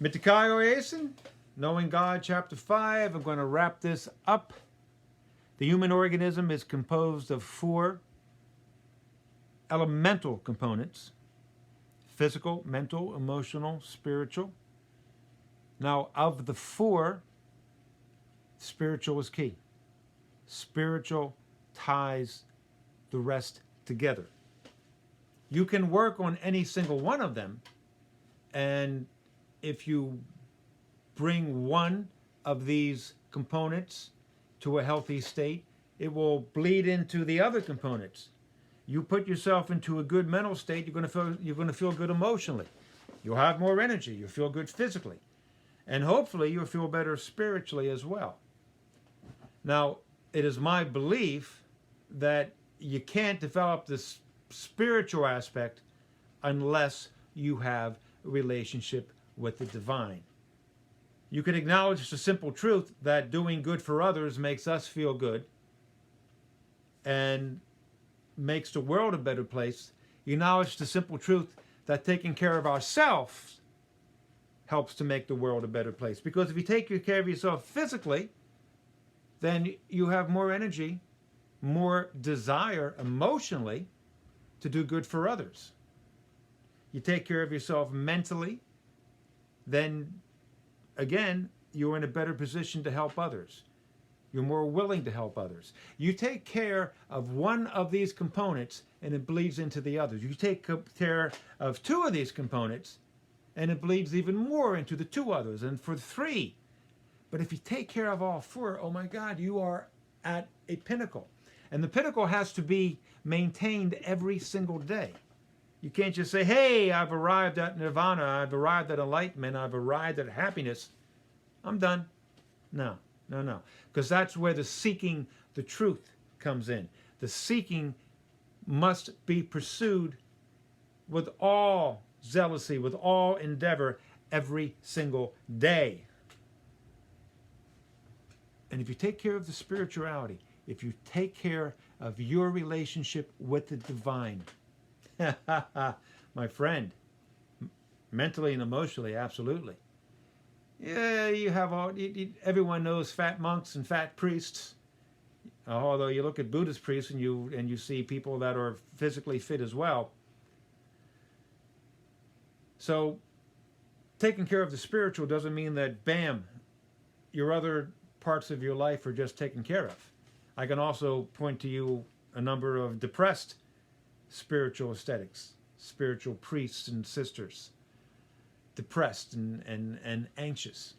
Mitikayo Asen, Knowing God, Chapter 5. I'm going to wrap this up. The human organism is composed of four elemental components: physical, mental, emotional, spiritual. Now, of the four, spiritual is key. Spiritual ties the rest together. You can work on any single one of them, and if you bring one of these components to a healthy state, it will bleed into the other components. You put yourself into a good mental state, you're going to feel good emotionally. You'll have more energy, you'll feel good physically, and hopefully you'll feel better spiritually as well. Now, it is my belief that you can't develop this spiritual aspect unless you have a relationship with the divine. You can acknowledge the simple truth that doing good for others makes us feel good and makes the world a better place. You acknowledge the simple truth that taking care of ourselves helps to make the world a better place. Because if you take care of yourself physically, then you have more energy, more desire emotionally to do good for others. You take care of yourself mentally, then again, you're in a better position to help others. You're more willing to help others. You take care of one of these components and it bleeds into the others. You take care of two of these components and it bleeds even more into the two others, and for three. But if you take care of all four, oh my God, you are at a pinnacle. And the pinnacle has to be maintained every single day. You can't just say, hey, I've arrived at nirvana, I've arrived at enlightenment, I've arrived at happiness, I'm done. No, no, no. Because that's where the seeking the truth comes in. The seeking must be pursued with all zealousy, with all endeavor, every single day. And if you take care of the spirituality, if you take care of your relationship with the divine, my friend, mentally and emotionally, absolutely. Yeah, you have all. Everyone knows fat monks and fat priests. Although you look at Buddhist priests and you see people that are physically fit as well. So, taking care of the spiritual doesn't mean that bam, your other parts of your life are just taken care of. I can also point to you a number of depressed spiritual ascetics, spiritual priests and sisters, depressed and anxious.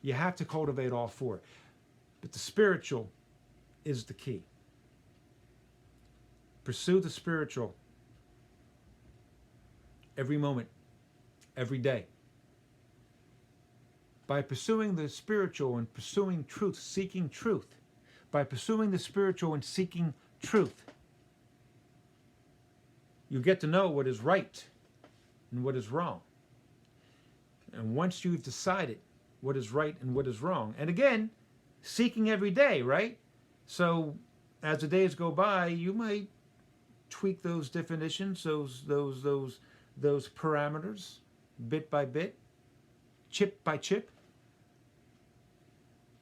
You have to cultivate all four. But the spiritual is the key. Pursue the spiritual every moment, every day. By pursuing the spiritual and pursuing truth, seeking truth, by pursuing the spiritual and seeking truth, you get to know what is right and what is wrong. And once you've decided what is right and what is wrong, and again, seeking every day, right? So as the days go by, you might tweak those definitions, those parameters, bit by bit, chip by chip.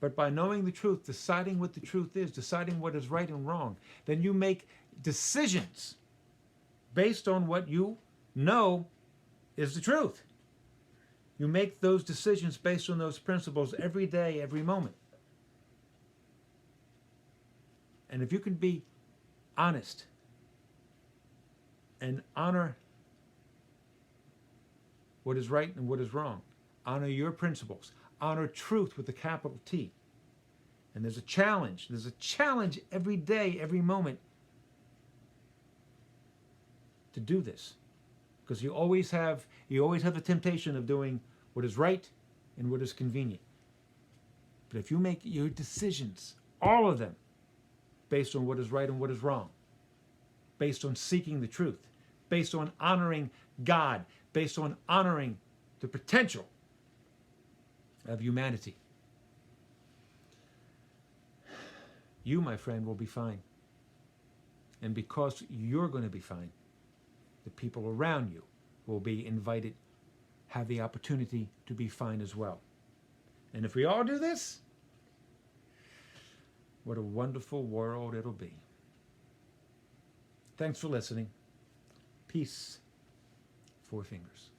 But by knowing the truth, deciding what the truth is, deciding what is right and wrong, then you make decisions based on what you know is the truth. You make those decisions based on those principles every day, every moment. And if you can be honest and honor what is right and what is wrong, honor your principles, honor truth with a capital T. And there's a challenge every day, every moment to do this. Because you always have the temptation of doing what is right and what is convenient. But if you make your decisions, all of them, based on what is right and what is wrong, based on seeking the truth, based on honoring God, based on honoring the potential of humanity, you, my friend, will be fine. And because you're going to be fine, the people around you will be invited have the opportunity to be fine as well. And if we all do this, what a wonderful world it'll be. Thanks for listening. Peace. Four fingers.